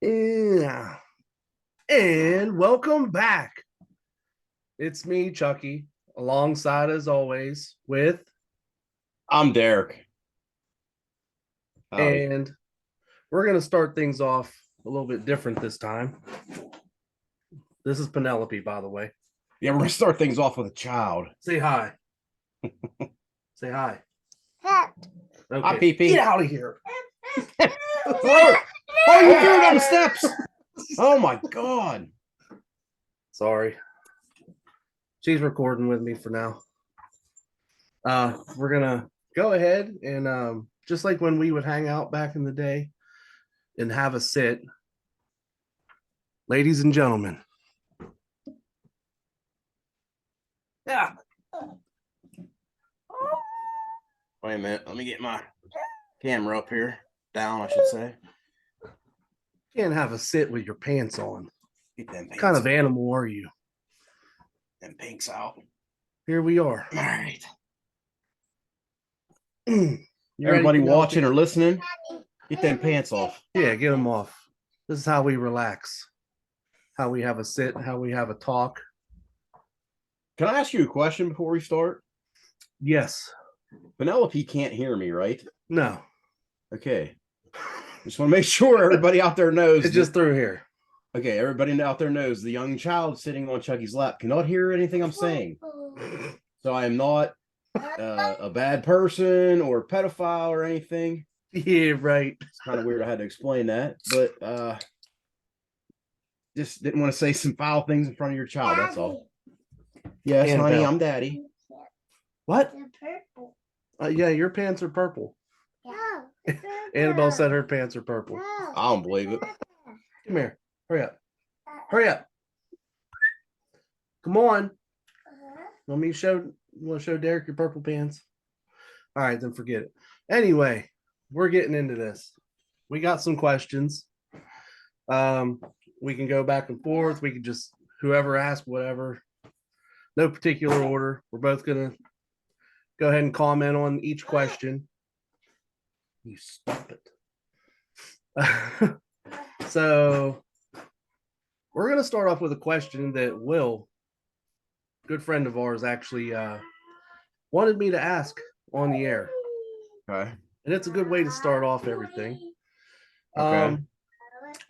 Yeah. And welcome back. It's me, Chucky, alongside as always with, I'm Derek. Howdy. and we're going to start things off a little bit different this time. This is Penelope, by the way. Yeah, we're gonna start things off with a child. Say hi. Say hi. Hi, Okay. Pee Pee. Get out of here. Oh, you threw it down the steps. Oh my god. Sorry. She's recording with me for now. We're gonna go ahead and just like when we would hang out back in the day and have a sit, ladies and gentlemen. Yeah. Wait a minute. Let me get my camera up here. Down, I should say. Can't have a sit with your pants on. Get them What kind of animal are you? them pinks out. Here we are. All right. You Everybody ready, watching or listening, get them pants off. Yeah, get them off. This is how we relax, how we have a sit, how we have a talk. Can I ask you a question before we start? Yes. Penelope can't hear me, right? No. Okay. Just want to make sure everybody out there knows. It's just through here. Okay, everybody out there knows the young child sitting on Chucky's lap cannot hear anything I'm saying. So I am not a bad person or a pedophile or anything. Yeah, right. It's kind of weird I had to explain that, but just didn't want to say some foul things in front of your child. That's all. Yes, Annabelle. honey, I'm daddy. What? Purple. Yeah, your pants are purple. No. Annabelle said her pants are purple. I don't believe it. Come here. Hurry up. Hurry up. Come on. Want me to show? You want to show Derek your purple pants? All right, then forget it. Anyway, we're getting into this. We got some questions. We can go back and forth. We can just whoever asks whatever. No particular order. We're both gonna go ahead and comment on each question. You stop it. So we're gonna start off with a question that Will, good friend of ours, actually wanted me to ask on the air. Okay. And it's a good way to start off everything. Okay.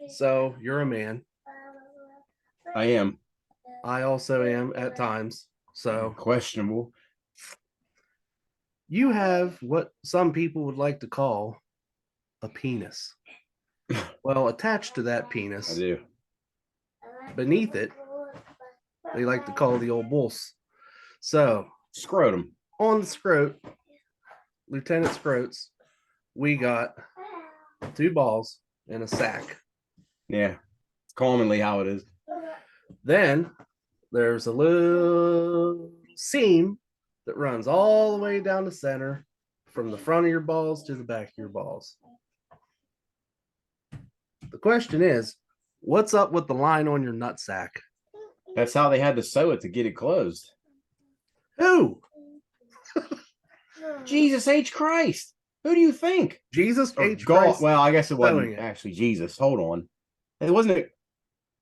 So you're a man. I am. I also am at times. So Questionable. you have what some people would like to call a penis. Well, attached to that I penis, do. beneath it, they like to call the old bulls. So Scrotum. on the scrot, Lieutenant Scroats, we got 2 balls and a sack. Yeah. It's commonly how it is. Then there's a little seam that runs all the way down the center from the front of your balls to the back of your balls. The question is, what's up with the line on your nutsack? That's how they had to sew it to get it closed. Who? Jesus H. Christ. Who do you think? Jesus Or H. God. Christ. Well, I guess it sewing wasn't it. actually Jesus. Hold on. It wasn't it.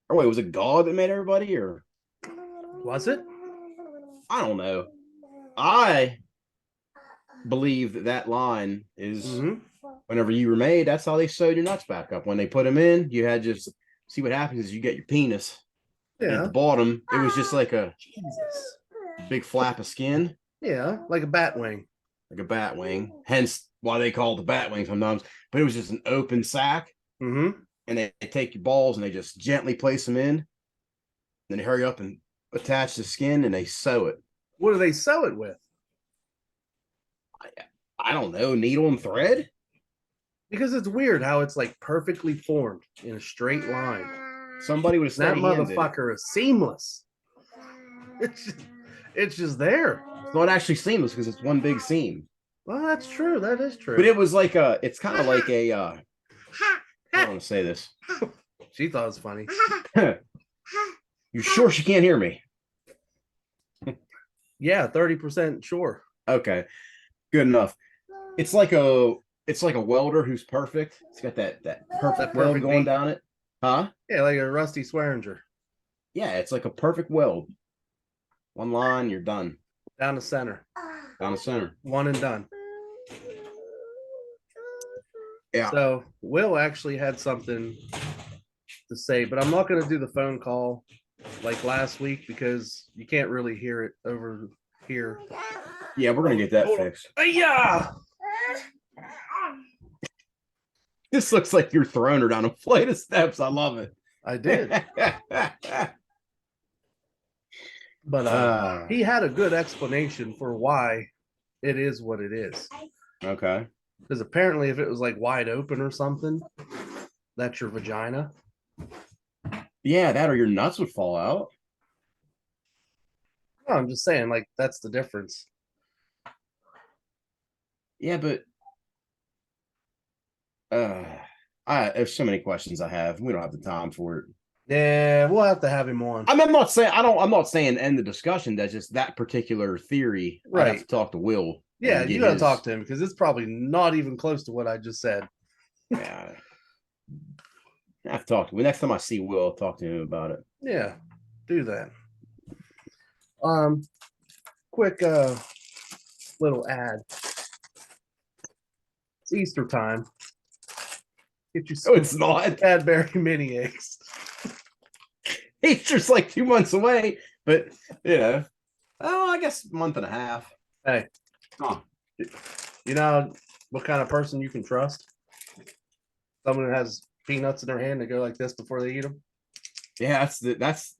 Or wait, was it God that made everybody? Or Was it? I don't know. I believe that line is whenever you were made, that's how they sewed your nuts back up. When they put them in, you had just see what happens is you get your penis. And at Yeah. the bottom, it was just like a Jesus. big flap of skin, Yeah, like a bat wing. like a bat wing. Hence why they call it the bat wing sometimes. But it was just an open sack. Mm-hmm. And they take your balls and they just gently place them in. Then they hurry up and attach the skin and they sew it. What do they sew it with? I don't know, needle and thread? Because it's weird how it's like perfectly formed in a straight line. Somebody would have That steady handed. motherfucker is seamless. It's just there. It's not actually seamless because it's one big seam. Well, that's true. That is true. But it was like it's kind of like a I don't want to say this. She thought it was funny. You sure she can't hear me? Yeah, 30% sure. Okay. Good enough. It's like a welder who's perfect. It's got that perfect weld perfect going beat. down it. Huh? Yeah, like a rusty Swearinger. Yeah, it's like a perfect weld. One line, you're done. Down the center. Down the center. One and done. Yeah. So Will actually had something to say, but I'm not going to do the phone call like last week because you can't really hear it over here. Yeah, we're gonna get that fixed. Yeah. This looks like you're throwing her down a flight of steps. I love it. I did. But he had a good explanation for why it is what it is. Okay. Because apparently, if it was like wide open or something, that's your vagina. Yeah, that or your nuts would fall out. No, I'm just saying, like, that's the difference. Yeah, but there's so many questions I have. We don't have the time for it. Yeah, we'll have to have him on. I'm not saying end the discussion. That's just that particular theory. Right. I have to talk to Will. Yeah, you got to talk to him because it's probably not even close to what I just said. Yeah. I have to talk to him. Next time I see Will, I'll talk to him about it. Yeah, do that. Quick little ad. It's Easter time. Get you some it's not. Cadbury mini eggs. Easter's like 2 months away, but I guess a month and a half. Hey, you know what kind of person you can trust? Someone who has peanuts in their hand to go like this before they eat them. Yeah, that's.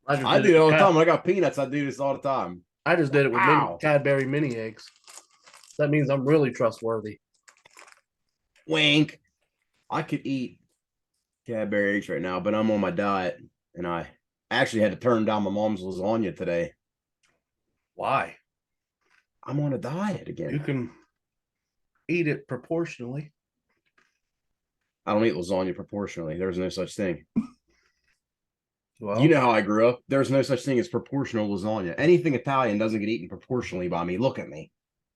I do it all the time. When I got peanuts, I do this all the time. I just did it with Cadbury mini eggs. That means I'm really trustworthy. Wink. I could eat Cadbury eggs right now, but I'm on my diet, and I actually had to turn down my mom's lasagna today. Why? I'm on a diet again. You can eat it proportionally. I don't eat lasagna proportionally. There's no such thing. Well, you know how I grew up. There's no such thing as proportional lasagna. Anything Italian doesn't get eaten proportionally by me. Look at me.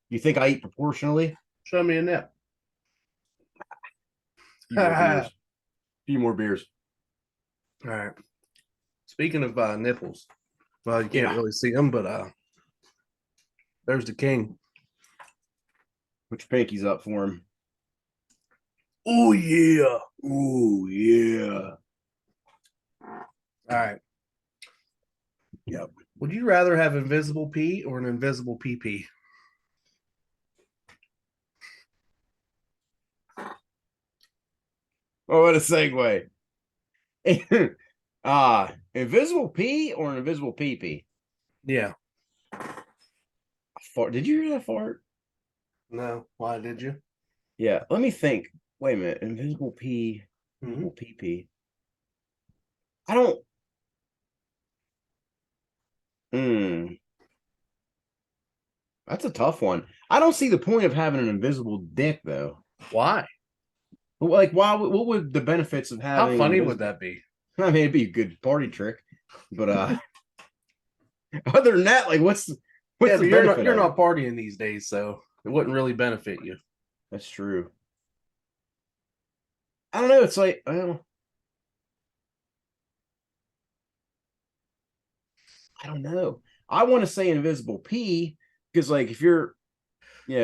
You think I eat proportionally? Show me a nip. Few more beers. All right. Speaking of nipples, well, you can't really see them, but there's the king. Put your pinkies up for him. Oh yeah. Oh yeah. All right. Yep. Would you rather have invisible pee or an invisible pee pee? Oh, what a segue. Invisible pee or an invisible pee pee? Yeah. Fart. Did you hear that fart? No. Why did you? Yeah. Let me think. Wait a minute. Invisible pee. Invisible pee pee. I don't. That's a tough one. I don't see the point of having an invisible dick, though. Why? Like, why? What would the benefits of having? How funny would that be? I mean, it'd be a good party trick, but other than that, like, what's the benefit? You're not partying these days, so it wouldn't really benefit you. That's true. I don't know. It's like, well, I don't know. I want to say invisible pee because, like, if you're,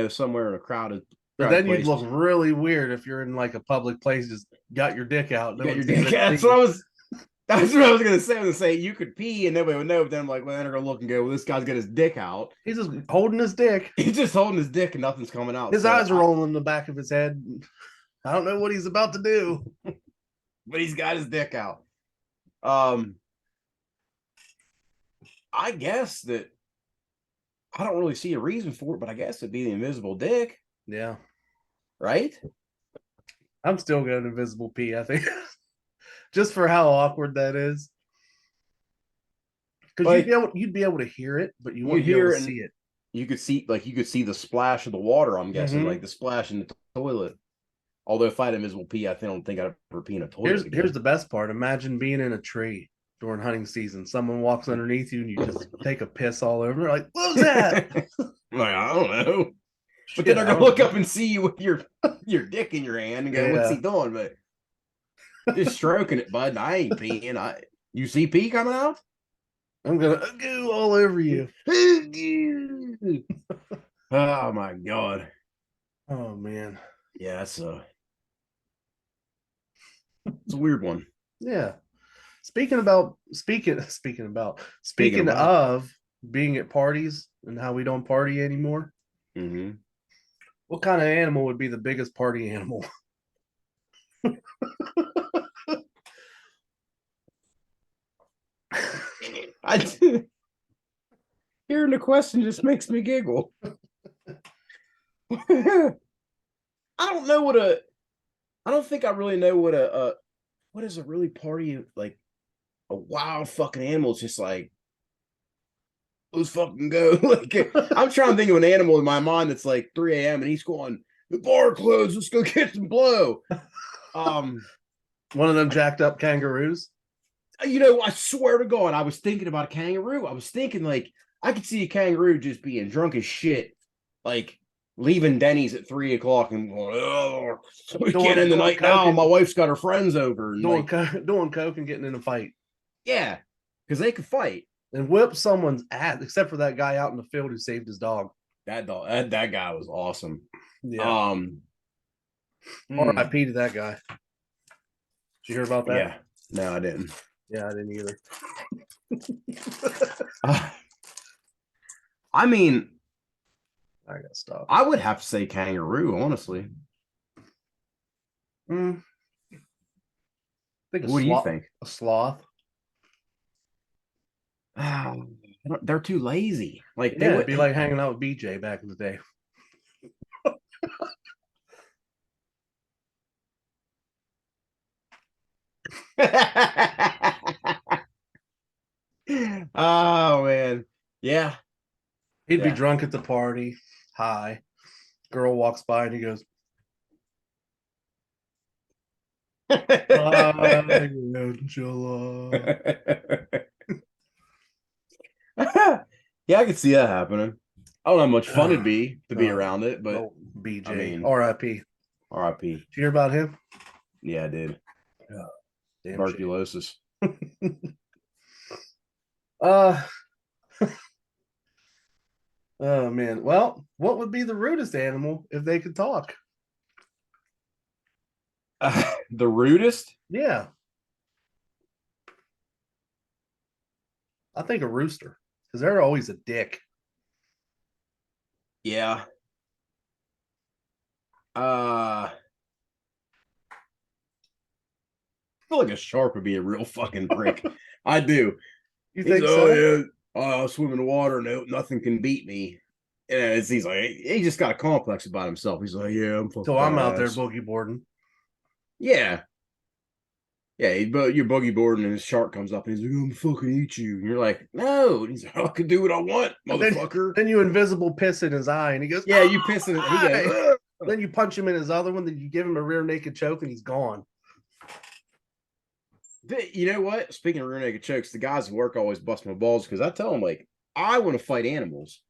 somewhere in a crowded But then you'd place, look really weird if you're in like a public place, just got your dick out. you got your dick. That's what I was. That's what I was gonna say. I was gonna say you could pee and nobody would know. But then I'm like, well, they're gonna look and go, well, this guy's got his dick out. He's just holding his dick. He's just holding his dick and nothing's coming out. His eyes are rolling in the back of his head. I don't know what he's about to do, but he's got his dick out. I guess that I don't really see a reason for it, but I guess it'd be the invisible dick. Yeah. Right? I'm still going invisible pee, I think. Just for how awkward that is. Because like, you'd be able to hear it, but you wouldn't be able to see it. You could see the splash of the water, I'm guessing, like the splash in the toilet. Although if I had invisible pee, I don't think I'd ever pee in a toilet. Here's the best part. Imagine being in a tree during hunting season. Someone walks underneath you and you just take a piss all over. They're like, what was that? Like, I don't know. But then they're gonna look up and see you with your dick in your hand and go, what's he doing? But Just stroking it, bud. I ain't peeing. You see pee coming out? I'm gonna goo all over you. Oh my god. Oh man. Yeah, it's a weird one. Yeah. Speaking of being at parties and how we don't party anymore, Mm-hmm. what kind of animal would be the biggest party animal? Hearing the question just makes me giggle. I don't know I don't think I really know what is a really party like a wild fucking animal. It's just like let's fucking go. Like I'm trying to think of an animal in my mind that's like 3 a.m. and he's going, the bar closed, let's go get some blow. One of them jacked up kangaroos. I swear to God, I was thinking about a kangaroo. I was thinking like I could see a kangaroo just being drunk as shit, like leaving Denny's at 3 o'clock and going, oh, we can't end the night now. My wife's got her friends over. And doing coke and getting in a fight. Yeah, because they could fight and whip someone's ass, except for that guy out in the field who saved his dog. That guy was awesome. Yeah. R.I.P. to that guy. Did you hear about that? Yeah. No, I didn't. Yeah, I didn't either. I mean, I gotta stop. I would have to say kangaroo, honestly. I think what do you think? A sloth. They're too lazy. Like yeah, it'd be like hanging out with BJ back in the day. Oh man, yeah. He'd be drunk at the party, high. Girl walks by and he goes, Angela. Yeah, I could see that happening. I don't know how much fun it'd be to be around it, but BJ, I mean, R.I.P. R.I.P. Did you hear about him? Yeah, I did. Tuberculosis. Oh man. Well, what would be the rudest animal if they could talk? The rudest? Yeah. I think a rooster, because they're always a dick. Yeah. I feel like a shark would be a real fucking prick. I do. You think so? Yeah, I'll swim in the water. No, nothing can beat me. And he's like, he just got a complex about himself. He's like, yeah, I'm fucking. So I'm out there boogie boarding. Yeah. Yeah, but you're boogie boarding and his shark comes up and he's like, I'm fucking eat you. And you're like, no. And he's like, I can do what I want, motherfucker. Then you invisible piss in his eye and he goes, yeah, you piss in his eye. He goes, ugh. Then you punch him in his other one, then you give him a rear naked choke and he's gone. You know what? Speaking of rear naked chokes, the guys at work always bust my balls because I tell them, like, I want to fight animals.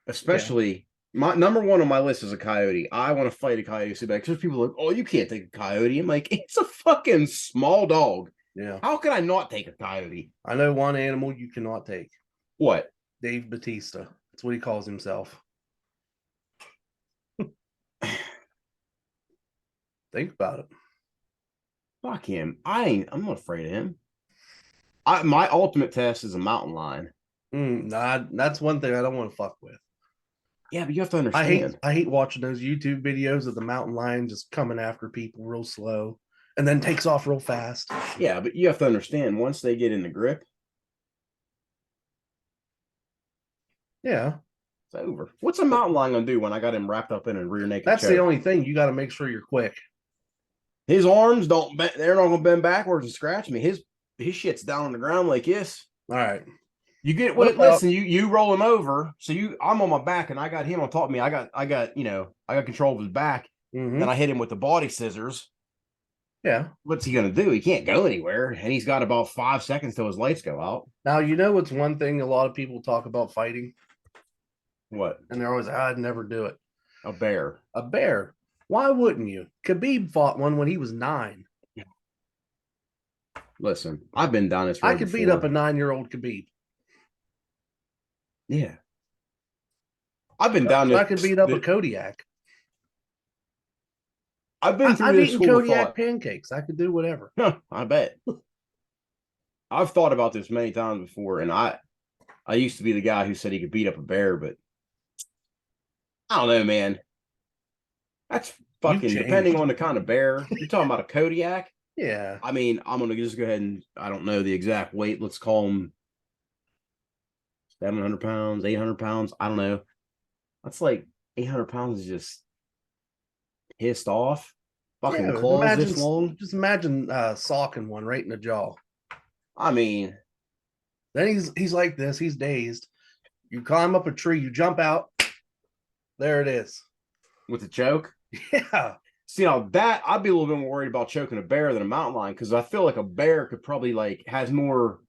Especially my number one on my list is a coyote. I want to fight a coyote so bad because people are like, oh, you can't take a coyote. I'm like, it's a fucking small dog. Yeah. How can I not take a coyote? I know one animal you cannot take. What? Dave Bautista. That's what he calls himself. Think about it. Fuck him. I'm not afraid of him. My ultimate test is a mountain lion. Nah, that's one thing I don't want to fuck with. Yeah, but you have to understand. I hate watching those YouTube videos of the mountain lion just coming after people real slow and then takes off real fast. Yeah, but you have to understand once they get in the grip. Yeah. It's over. What's a mountain lion gonna do when I got him wrapped up in a rear naked choke? That's the only thing. You got to make sure you're quick. His arms don't bend, they're not gonna bend backwards and scratch me. His shit's down on the ground like this. All right. You get listen, you roll him over. So I'm on my back and I got him on top of me. I got control of his back. Mm-hmm. Then I hit him with the body scissors. Yeah. What's he gonna do? He can't go anywhere. And he's got about 5 seconds till his lights go out. Now you know what's one thing a lot of people talk about fighting? What? And they're always, I'd never do it. A bear. A bear. Why wouldn't you? Khabib fought one when he was 9. Listen, I've been down this road I could beat up a before. 9-year-old Khabib. Yeah. I've been down I could beat up a this. Kodiak. I've been through I've this eaten school of Kodiak thought. pancakes. I could do whatever. I bet. I've thought about this many times before, and I used to be the guy who said he could beat up a bear, but I don't know, man. That's You've fucking depending changed. on the kind of bear. You're talking about a Kodiak. Yeah. I mean, I'm gonna just go ahead and I don't know the exact weight. Let's call them 700 pounds, 800 pounds. I don't know. That's like 800 pounds is just pissed off. Fucking Yeah. claws this long. Just imagine socking one right in the jaw. I mean, Then he's like this. He's dazed. You climb up a tree. You jump out. There it is. with the choke. Yeah. See, now that I'd be a little bit more worried about choking a bear than a mountain lion because I feel like a bear could probably like has more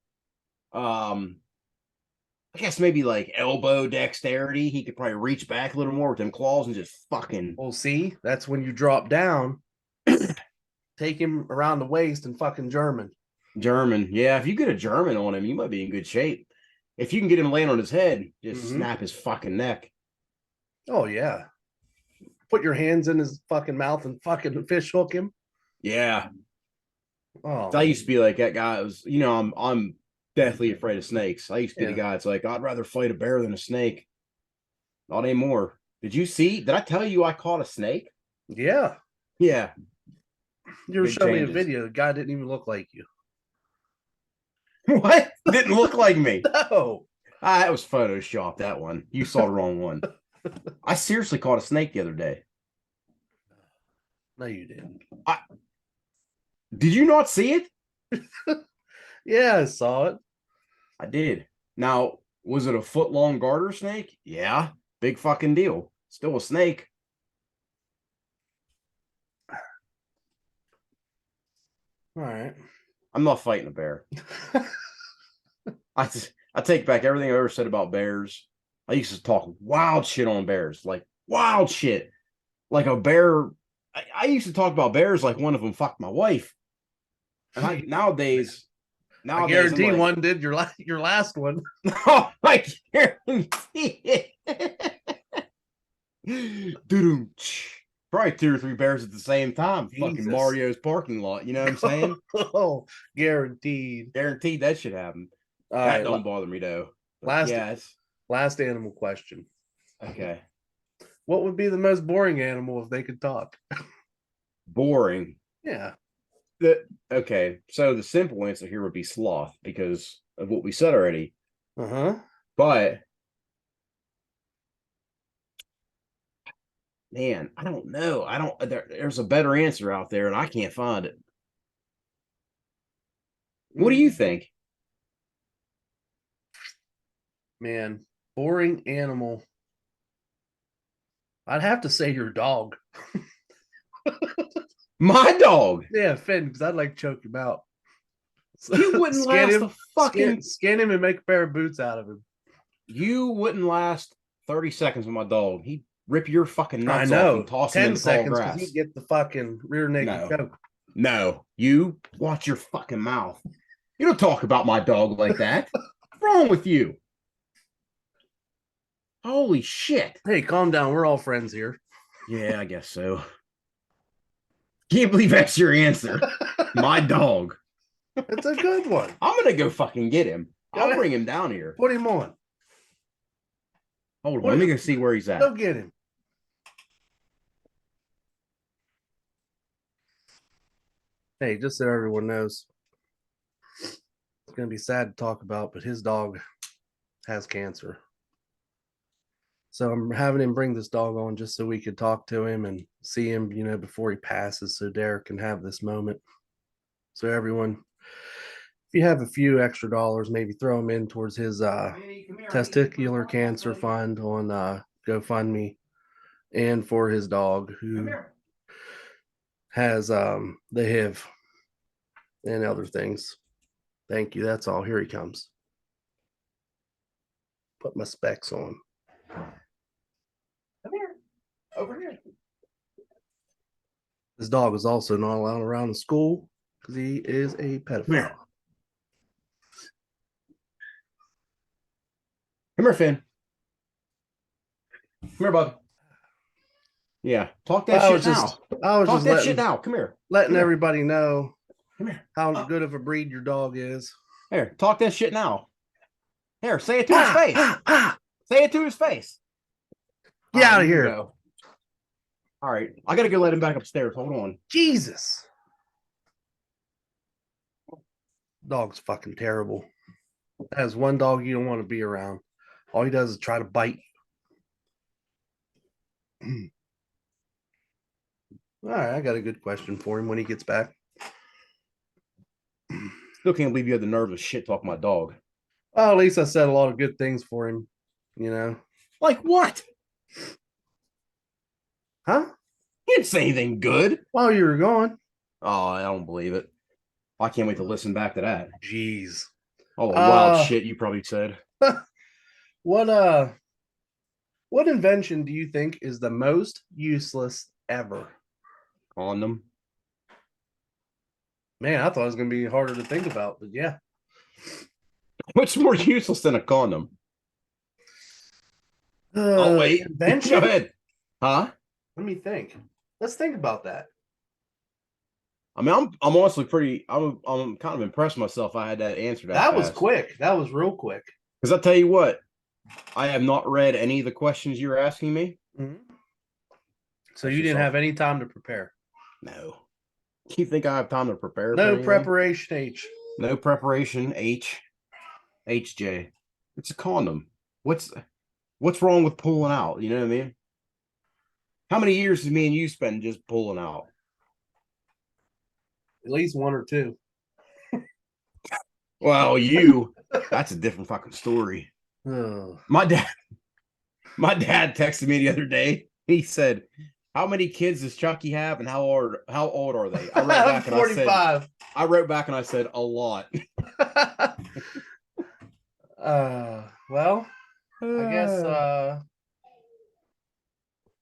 I guess maybe like elbow dexterity. He could probably reach back a little more with them claws and just fucking. Well, see, that's when you drop down, take him around the waist and fucking German. German. Yeah, if you get a German on him, you might be in good shape. If you can get him laying on his head, just snap his fucking neck. Oh, yeah. Put your hands in his fucking mouth and fucking fish hook him. Yeah. Oh, I used to be like that guy. It was, I'm deathly afraid of snakes. I used to be the guy that's like, I'd rather fight a bear than a snake. Not anymore. Did I tell you I caught a snake? yeah. Yeah. You were Big showing me a changes. video. The guy didn't even look like you. What? Didn't look like me. No. That was Photoshopped, that one. You saw the wrong one. I seriously caught a snake the other day. No, you didn't. Did you not see it? Yeah, I saw it. I did. Now, was it a foot-long garter snake? Yeah. Big fucking deal. Still a snake. All right. I'm not fighting a bear. I take back everything I ever said about bears. I used to talk wild shit on bears, like wild shit. Like a bear. I used to talk about bears like one of them fucked my wife. And nowadays, I guarantee one did your last one. Oh, I guarantee it. Probably 2 or 3 bears at the same time. Jesus. Fucking Mario's parking lot. You know what I'm saying? Oh, guaranteed. Guaranteed that should happen. All That right. don't bother me though. But Last animal question. Okay. What would be the most boring animal if they could talk? Boring. Yeah. Okay. So the simple answer here would be sloth because of what we said already. Uh-huh. But man, I don't know. There's a better answer out there and I can't find it. What do you think? Man, boring animal. I'd have to say your dog. My dog. Yeah, Finn, because I'd like to choke him out. You wouldn't last a fucking skin him and make a pair of boots out of him. You wouldn't last 30 seconds with my dog. He'd rip your fucking nuts I know. off and toss him 10 in the tall seconds grass. he'd get the fucking rear naked No. choke. No, you watch your fucking mouth. You don't talk about my dog like that. What's wrong with you? Holy shit. Hey, calm down. We're all friends here. Yeah, I guess so. Can't believe that's your answer. My dog. It's a good one. I'm gonna go fucking get him. Go I'll ahead. bring him down here. Put him on. Hold on, let me go see where he's at. Go get him. Hey, just so everyone knows, it's going to be sad to talk about, but his dog has cancer. So I'm having him bring this dog on just so we could talk to him and see him, before he passes, so Derek can have this moment. So everyone, if you have a few extra dollars, maybe throw them in towards his testicular cancer fund on GoFundMe, and for his dog who has the HIV and other things. Thank you. That's all. Here he comes. Put my specs on. Come here. Over here. This dog is also not allowed around the school because he is a pedophile. Come here, Finn. Come here, bud. Yeah, talk that I shit was just, now. I was Talk just that letting, shit now. Come here. letting Come here. everybody know Come here. how good of a breed your dog is. Here, talk that shit now. Here, say it to his face. Say it to his face. Get out of you can here. go. All right, I gotta go let him back upstairs. Hold on. Jesus. Dog's fucking terrible. That is one dog you don't want to be around. All he does is try to bite you. All right, I got a good question for him when he gets back. Still can't believe you had the nerve to shit talk my dog. Well, at least I said a lot of good things for him, you know. Like what? Huh? You didn't say anything good. While you were gone. Oh, I don't believe it. I can't wait to listen back to that. Jeez. All the wild shit you probably said. What invention do you think is the most useless ever? Condom. Man, I thought it was gonna be harder to think about, but yeah. What's more useless than a condom? Oh wait. Invention? Go ahead. Huh? Let me think. Let's think about that. I mean, I'm honestly pretty. I'm kind of impressed myself. I had that answer That was quick. That was real quick. Because I'll tell you what, I have not read any of the questions you were asking me. Mm-hmm. So That's you didn't just have any time to prepare. No. You think I have time to prepare? No for anything? preparation, H. No preparation. HJ. It's a condom. What's wrong with pulling out? You know what I mean? How many years did me and you spend just pulling out? At least one or two. Well, that's a different fucking story. Oh. My dad texted me the other day. He said, "How many kids does Chucky have, and how old are they?" I wrote back 45. And I said, a lot. Well, I guess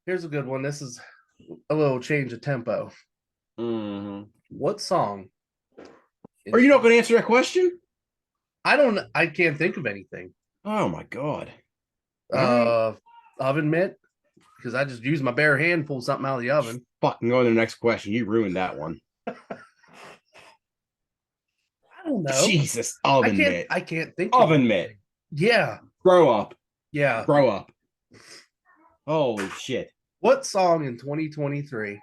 here's a good one. This is a little change of tempo. Mm-hmm. What song? Are you not going to answer that question? I can't think of anything. Oh my god. Oven mitt, because I just used my bare hand, pull something out of the oven. Fucking go to the next question. You ruined that one. I don't know. Jesus, oven mitt. I can't think. Oven mitt. Yeah. Grow up. Yeah. Grow up. Holy shit. What song in 2023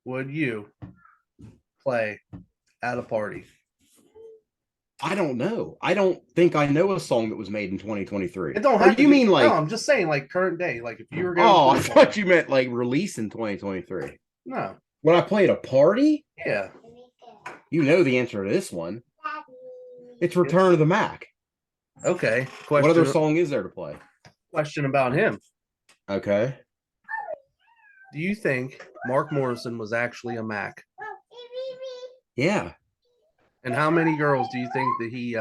would you play at a party? I don't know. I don't think I know a song that was made in 2023. It don't have or you mean like? No, I'm just saying like current day. Like if you were going. Oh, I thought you meant like released in 2023. No. When I play at a party? Yeah. You know the answer to this one. It's Return of the Mac. Okay. What other song is there to play? Question about him. Okay. Do you think Mark Morrison was actually a Mac? Yeah. And how many girls do you think that he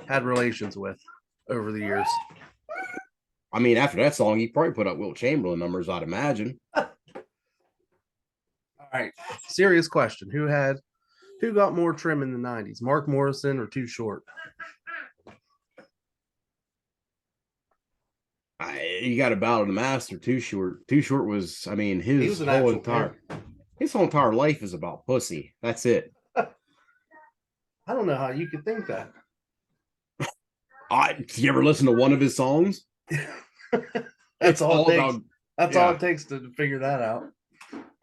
had relations with over the years? I mean, after that song, he probably put up Wilt Chamberlain numbers, I'd imagine. All right. Serious question. Who got more trim in the 90s? Mark Morrison or Too Short? You got a Battle of the Master. Too Short. Too Short was, I mean, his whole entire life is about pussy. That's it. I don't know how you could think that. You ever listen to one of his songs? That's all it takes. About, That's all it takes to figure that out.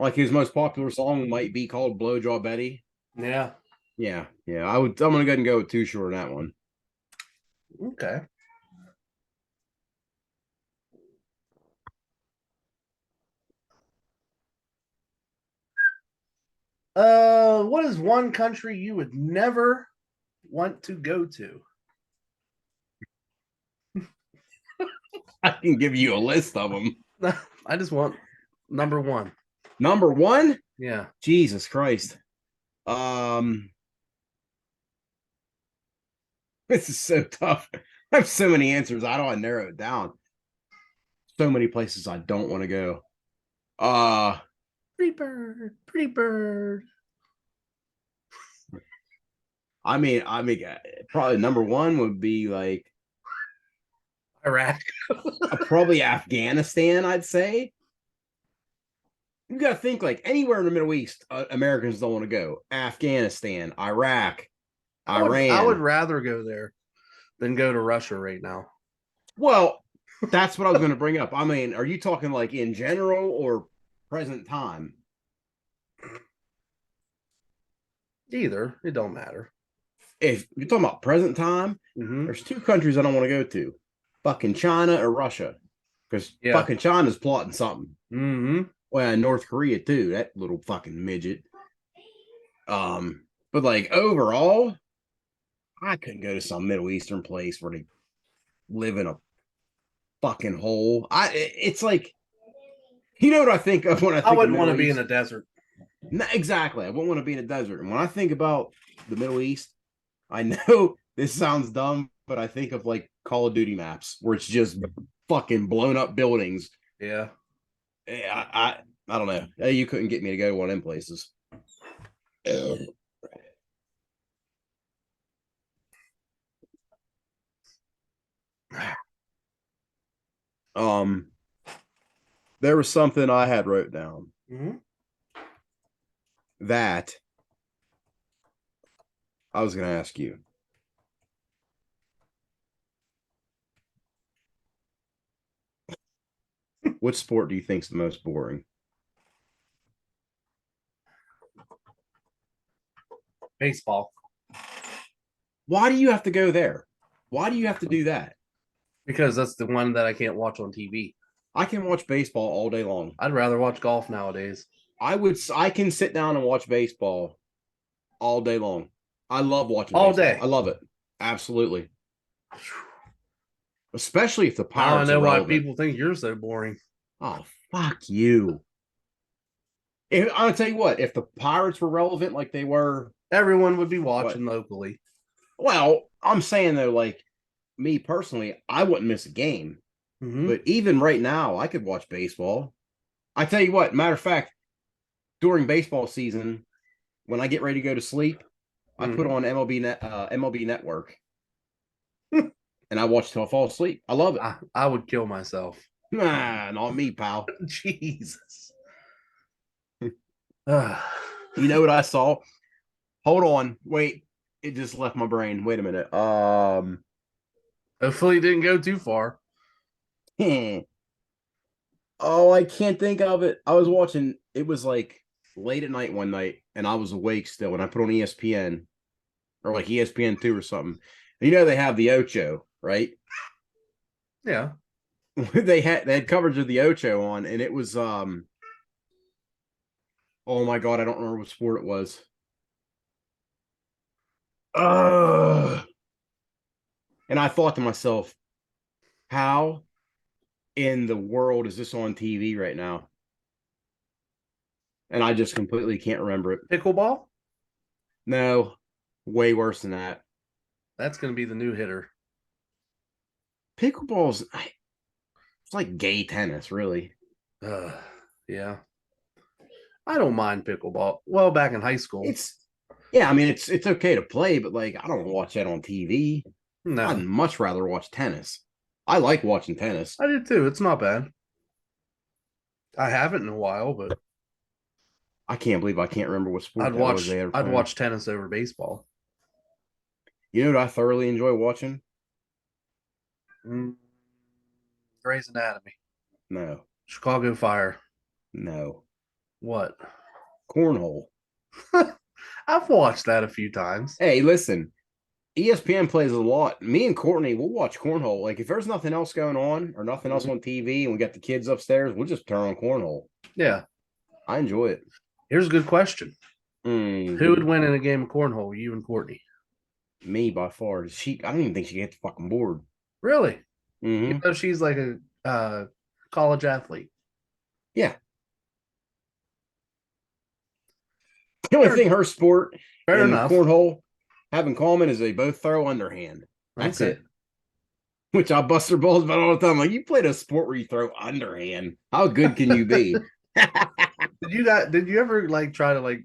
Like his most popular song might be called Blowjob Betty. Yeah. Yeah. I'm gonna go ahead and go with Too Short on that one. Okay. What is one country you would never want to go to? I can give you a list of them. I just want number one. Number one? Yeah. Jesus Christ. This is so tough. I have so many answers. I don't want to narrow it down. So many places I don't want to go. Pretty bird, pretty bird. I mean, probably number one would be like Iraq. Probably Afghanistan, I'd say. You got to think like anywhere in the Middle East, Americans don't want to go. Afghanistan, Iraq, Iran. I would rather go there than go to Russia right now. Well, that's what I was going to bring up. I mean, are you talking like in general or present time? Either. It don't matter. If you're talking about present time, there's two countries I don't want to go to. Fucking China or Russia. Because fucking China's plotting something. Mm-hmm. Well, and North Korea too, that little fucking midget. But like overall, I couldn't go to some Middle Eastern place where they live in a fucking hole. It's like, you know what I think of when I think I wouldn't want to be in a desert. No, exactly. I wouldn't want to be in a desert. And when I think about the Middle East, I know this sounds dumb, but I think of like Call of Duty maps where it's just fucking blown up buildings. Yeah. I don't know. You couldn't get me to go to one of them places. There was something I had wrote down that I was going to ask you. What sport do you think is the most boring? Baseball. Why do you have to go there? Why do you have to do that? Because that's the one that I can't watch on TV. I can watch baseball all day long. I'd rather watch golf nowadays. I can sit down and watch baseball all day long. I love watching all baseball. day. I love it. Absolutely. Especially if the Pirates I know are why relevant. people think you're so boring. Oh, fuck you. I'll tell you what, if the Pirates were relevant like they were, everyone would be watching locally. Well, I'm saying though, like me personally, I wouldn't miss a game. But even right now, I could watch baseball. I tell you what, matter of fact, during baseball season, when I get ready to go to sleep, I put on MLB Network, and I watch till I fall asleep. I love it. I would kill myself. Nah, not me, pal. Jesus. You know what I saw? Hold on, wait. It just left my brain. Wait a minute. Hopefully, it didn't go too far. Oh, I can't think of it. I was watching. It was like late at night one night, and I was awake still, and I put on ESPN or like ESPN2 or something. You know they have the Ocho, right? Yeah. they had coverage of the Ocho on, and it was oh my god, I don't remember what sport it was. And I thought to myself, how in the world is this on TV right now? And I just completely can't remember it. Pickleball? No, way worse than that. That's going to be the new hitter. Pickleball's it's like gay tennis, really. Yeah. I don't mind pickleball. Well, back in high school. I mean it's okay to play, but like I don't watch that on TV. No. I'd much rather watch tennis. I like watching tennis. I did too. It's not bad. I haven't in a while, but I can't believe I can't remember what sport I'd watch tennis over baseball. You know what I thoroughly enjoy watching? Grey's Anatomy. No. Chicago Fire. No. What? Cornhole. I've watched that a few times. Hey, listen. ESPN plays a lot. Me and Courtney, we'll watch cornhole. Like if there's nothing else going on or nothing else on TV and we got the kids upstairs, we'll just turn on cornhole. Yeah. I enjoy it. Here's a good question. Who would win in a game of cornhole, you and Courtney? Me by far. I don't even think she can get the fucking board. Really? You know she's like a college athlete. Yeah. The only thing her sport and cornhole have in common is they both throw underhand. That's it. Which I bust her balls about all the time. Like, you played a sport where you throw underhand. How good can you be? Did you ever like try to like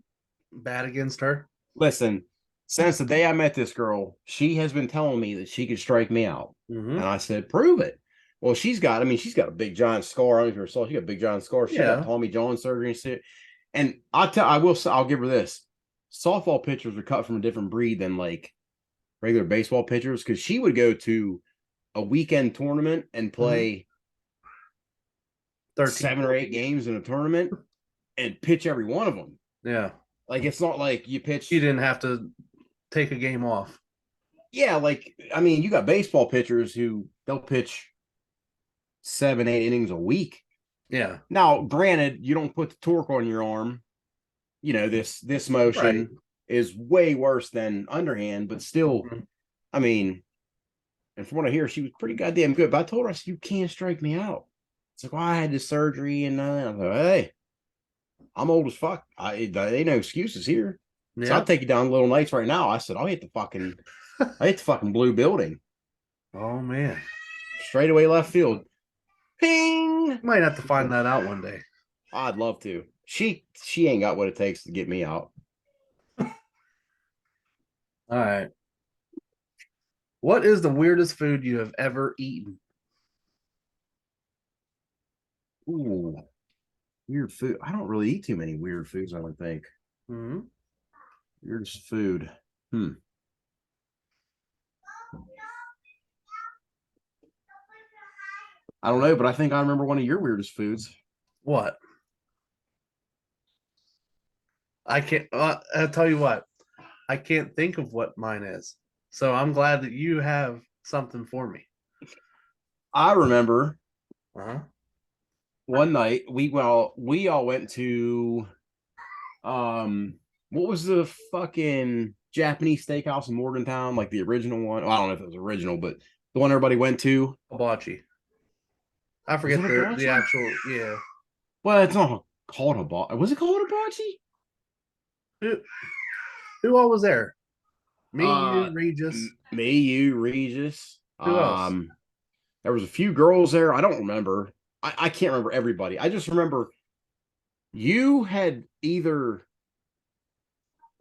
bat against her? Listen, since the day I met this girl, she has been telling me that she could strike me out. And I said, prove it. Well, she's got a big giant scar. I don't know if you ever saw. She got a big giant scar. She Yeah. got Tommy John surgery and shit. And I'll give her this. Softball pitchers are cut from a different breed than like regular baseball pitchers because she would go to a weekend tournament and play 13. 7 or 8 games in a tournament and pitch every one of them. Yeah. Like it's not like you pitch. She didn't have to take a game off. Yeah, like I mean, you got baseball pitchers who they'll pitch 7, 8 innings a week. Yeah. Now, granted, you don't put the torque on your arm. You know, this motion is way worse than underhand, but still, I mean, and from what I hear, she was pretty goddamn good. But I told her, I said, you can't strike me out. It's like, well, I had this surgery and I was like, hey, I'm old as fuck. Ain't no excuses here. Yeah. So I'll take you down Little Nights right now. I said, I hit the fucking blue building. Oh man. Straight away left field. Ping! Might have to find that out one day. I'd love to. She ain't got what it takes to get me out. All right. What is the weirdest food you have ever eaten? Ooh, weird food. I don't really eat too many weird foods, I would think. Mm-hmm. Weirdest food. I don't know, but I think I remember one of your weirdest foods. What? I can't. I'll tell you what. I can't think of what mine is. So I'm glad that you have something for me. I remember Uh-huh. one night we all went to what was the fucking Japanese steakhouse in Morgantown, like the original one? Well, I don't know if it was original, but the one everybody went to. Hibachi. I forget it the hibachi? actual. Yeah. Well, it's not called hibachi. Was it called hibachi? Who all was there? Me, Uh, you, Regis. Me, you, Regis. Who else? There was a few girls there. I don't remember. I can't remember everybody. I just remember you had either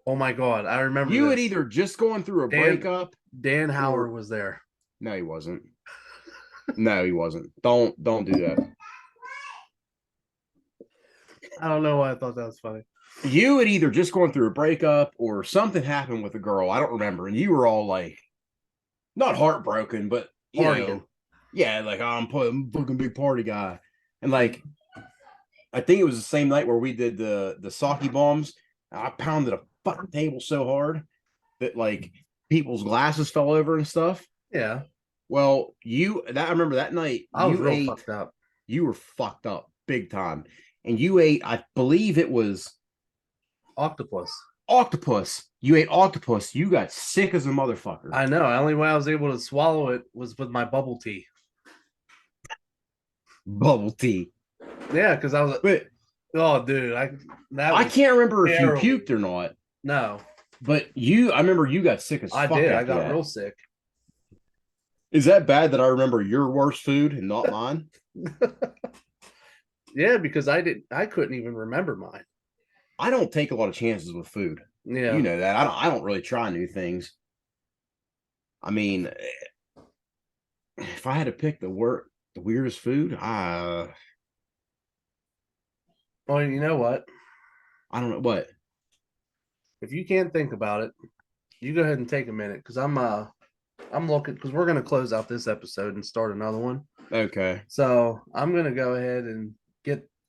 Oh my god, I remember you this. had either just gone through a breakup. Dan Howard was there. No, he wasn't. No, he wasn't. Don't do that. I don't know why I thought that was funny. You had either just gone through a breakup or something happened with a girl. I don't remember. And you were all like, not heartbroken, but you know, yeah, like I'm fucking big party guy. And like, I think it was the same night where we did the sake bombs. I pounded a fucking table so hard that like people's glasses fell over and stuff. Yeah. Well, I remember that night I was real fucked up. You were fucked up big time. And you ate, I believe it was Octopus. You ate octopus. You got sick as a motherfucker. I know. The only way I was able to swallow it was with my bubble tea. Bubble tea. Yeah, because I was But oh dude, I can't remember terrible. if you puked or not. No. But I remember you got sick as fuck. I did. I got real sick. Is that bad that I remember your worst food and not mine? Yeah, because I couldn't even remember mine. I don't take a lot of chances with food. Yeah. You know that. I don't really try new things. I mean, if I had to pick the weirdest food, well, you know what? I don't know what. If you can't think about it, you go ahead and take a minute because I'm looking because we're gonna close out this episode and start another one. Okay. So I'm gonna go ahead and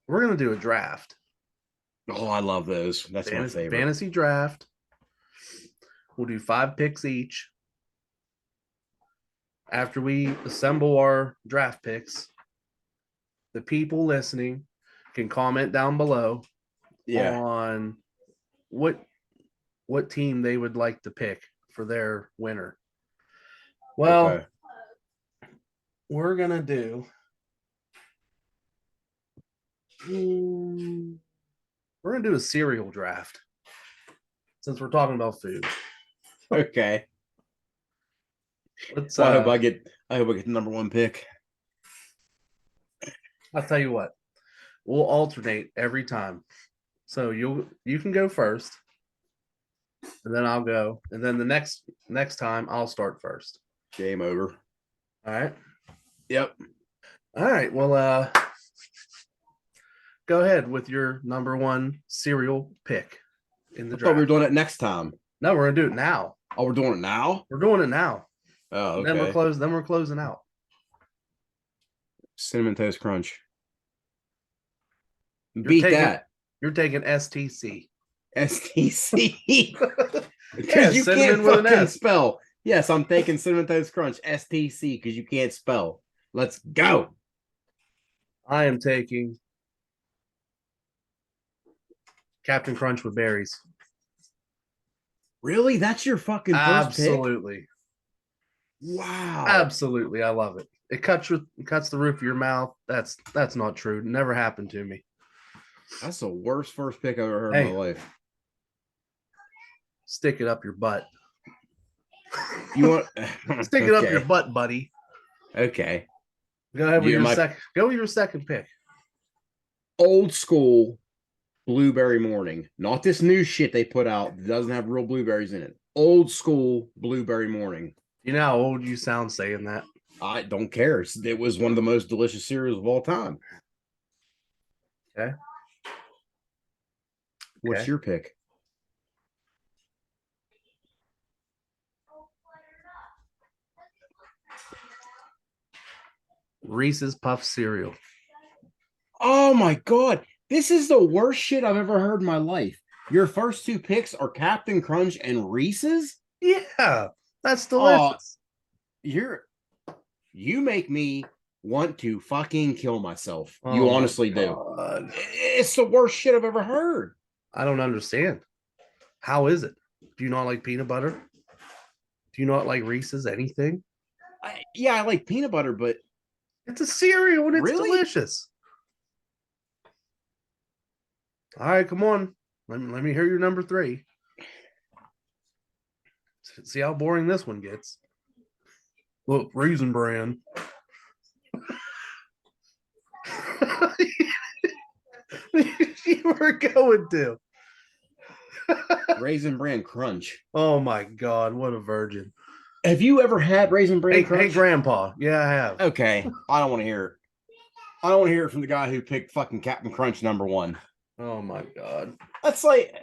we're gonna do a draft. Oh, I love those. That's my favorite. Fantasy draft. We'll do 5 picks each. After we assemble our draft picks, the people listening can comment down below on what team they would like to pick for their winner. Well, we're gonna do a cereal draft since we're talking about food. Okay. Let's. I hope I get the number 1 pick. I'll tell you what. We'll alternate every time. So you can go first, and then I'll go, and then the next time I'll start first. Game over. All right. Yep. All right. Well, go ahead with your number one cereal pick in the I thought we were draft. doing it next time. No, we're gonna do it now. Oh, we're doing it now? We're doing it now. Oh, okay. Then we're closing out. Cinnamon Toast Crunch. You're Beat taking- that. You're taking STC. STC. Yeah, Because you cinnamon can't with an fucking S. spell. Yes, I'm taking Cinnamon Toast Crunch. STC because you can't spell. Let's go. I am taking Captain Crunch with berries. Really? That's your fucking first pick? Absolutely. Wow. Absolutely. I love it. It cuts the roof of your mouth. That's not true. Never happened to me. That's the worst first pick I've ever heard in my life. Stick it up your butt. You want Stick it up your butt, buddy. Okay. Go ahead with Yeah, your second. Go with your second pick. Old school blueberry morning. Not this new shit they put out that doesn't have real blueberries in it. Old school blueberry morning. You know how old you sound saying that. I don't care. It was one of the most delicious cereals of all time. Okay. What's your pick? Reese's Puff cereal. Oh my god. This is the worst shit I've ever heard in my life. Your first two picks are Captain Crunch and Reese's? Yeah, that's delicious. You make me want to fucking kill myself. Oh You my honestly do. God. It's the worst shit I've ever heard. I don't understand. How is it? Do you not like peanut butter? Do you not like Reese's anything? I like peanut butter, but it's a cereal and it's Really? delicious. All right, come on. Let me hear your number 3. See how boring this one gets. Look, Raisin Bran. You were going to. Raisin Bran Crunch. Oh my God, what a virgin. Have you ever had Raisin Bran Crunch? Hey, Grandpa. Yeah, I have. Okay, I don't want to hear it. I don't want to hear it from the guy who picked fucking Captain Crunch number 1. Oh my God. That's like,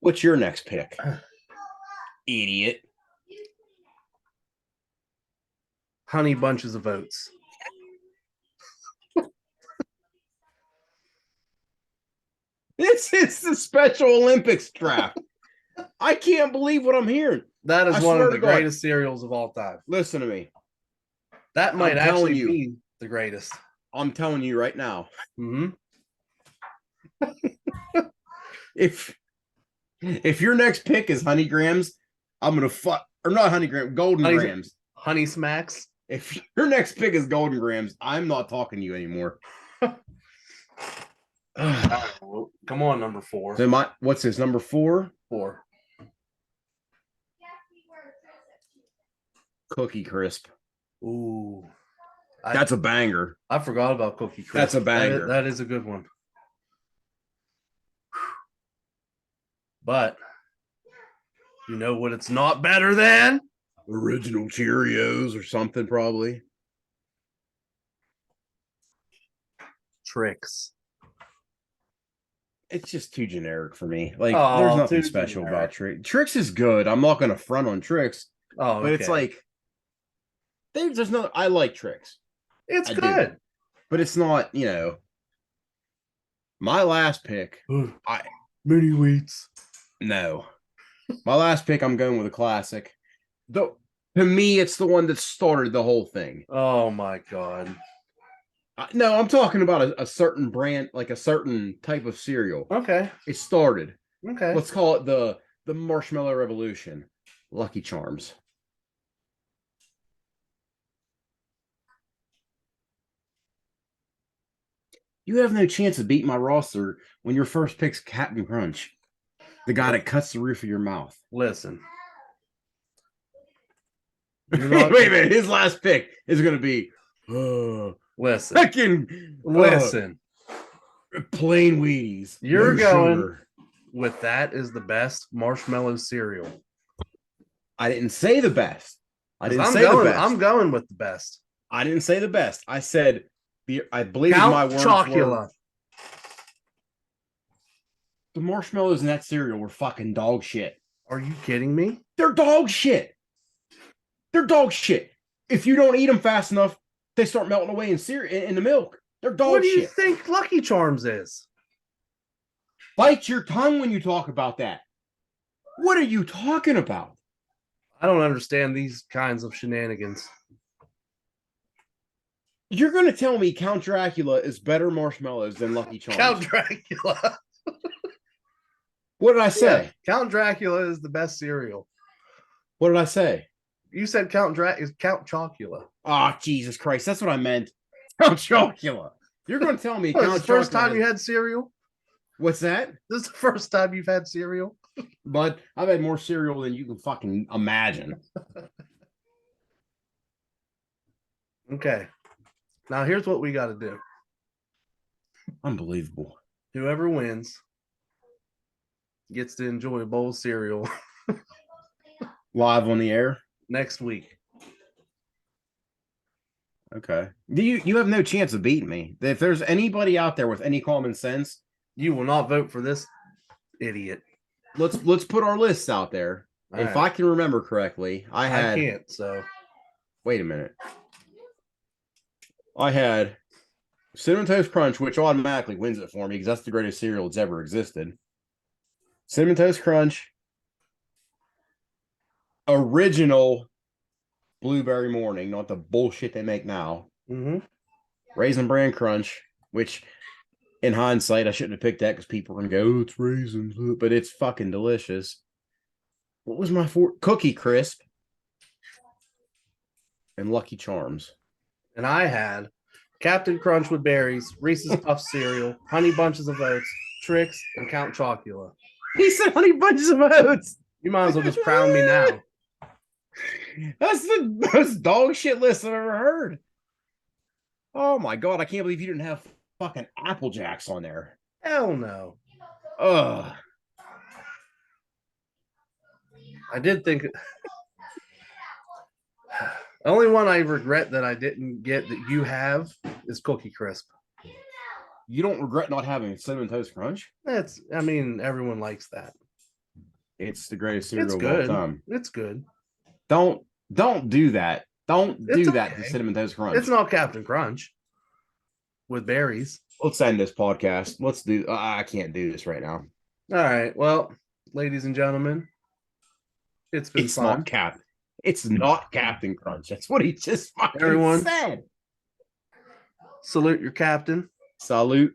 what's your next pick? Idiot. Honey Bunches of Oats. This is the Special Olympics draft. I can't believe what I'm hearing. That is I one swear of the to God. greatest cereals of all time. Listen to me. That might I'm telling actually you. be the greatest. I'm telling you right now. Mm-hmm. If your next pick is Honey Grams, I'm gonna fuck or not Honey Grams, Golden Grams. Honey Smacks. If your next pick is Golden Grams, I'm not talking to you anymore. Well, come on, number 4. So what's this, number 4? 4. Cookie Crisp. Ooh. That's a banger. I forgot about Cookie Crisp. That's a banger. That is a good one. But you know what it's not better than? Original Cheerios or something, probably. Tricks. It's just too generic for me. Like, Oh, there's nothing too special generic. about Tricks. Tricks is good. I'm not gonna front on Tricks, Oh, but it's okay. like there's no. I like Tricks, it's I do. good. but it's not. My last pick. Mini wheats. No, my last pick. I'm going with a classic. Though to me, it's the one that started the whole thing. Oh my God. No, I'm talking about a certain brand, like a certain type of cereal. Okay. It started. Okay. Let's call it the Marshmallow Revolution. Lucky Charms. You have no chance of beating my roster when your first pick's Captain Crunch, the guy that cuts the roof of your mouth. Listen. Wait a minute. His last pick is going to be Listen. fucking Listen. plain Wheaties. You're no going sugar. with that is the best marshmallow cereal. I didn't say the best. I didn't 'Cause say the best. I'm going with the best. I didn't say the best. I said, I believe Count my words Chocula. were, the marshmallows in that cereal were fucking dog shit. Are you kidding me? They're dog shit. They're dog shit. If you don't eat them fast enough, they start melting away in the milk. They're dog What do you shit. think Lucky Charms is? Bite your tongue when you talk about that. What are you talking about? I don't understand these kinds of shenanigans. You're going to tell me Count Dracula is better marshmallows than Lucky Charms? Count Dracula. What did I say? Yeah, Count Dracula is the best cereal. What did I say? You said Count Chocula. Oh, Jesus Christ. That's what I meant. Count Chocula. You're going to tell me What, Count is this the first Chocula time has- you had cereal? What's that? This is the first time you've had cereal? But I've had more cereal than you can fucking imagine. Okay. Now here's what we got to do. Unbelievable. Whoever wins gets to enjoy a bowl of cereal Live on the air? next week. Okay. You have no chance of beating me. If there's anybody out there with any common sense, You will not vote for this idiot. let's put our lists out there. All If right. I can remember correctly, I can't, so wait a minute. I had Cinnamon Toast Crunch, which automatically wins it for me because that's the greatest cereal that's ever existed. Cinnamon Toast Crunch, original Blueberry Morning, not the bullshit they make now. Raisin Bran Crunch, which in hindsight I shouldn't have picked that because people are gonna go, "Oh, it's raisins," but it's fucking delicious. What was my Cookie Crisp and Lucky Charms. and I had Captain Crunch with berries, Reese's Puff cereal, Honey Bunches of Oats, Trix, and Count Chocula. He said Honey Bunches of Oats. You might as well just crown me now. That's the most dog shit list I've ever heard. Oh my god, I can't believe you didn't have fucking Apple Jacks on there. Hell no. Ugh. I did think the only one I regret that I didn't get that you have is Cookie Crisp. You don't regret not having Cinnamon Toast Crunch? I mean, everyone likes that. It's the greatest cereal It's of good. all time. It's good. Don't do that. Don't It's do that to okay. Cinnamon Toast Crunch. It's not Captain Crunch with berries. Let's end this podcast. Let's do. I can't do this right now. All right. Well, ladies and gentlemen, it's been It's fun. not It's not Captain Crunch. That's what he just fucking Everyone. said. Salute your captain. Salute.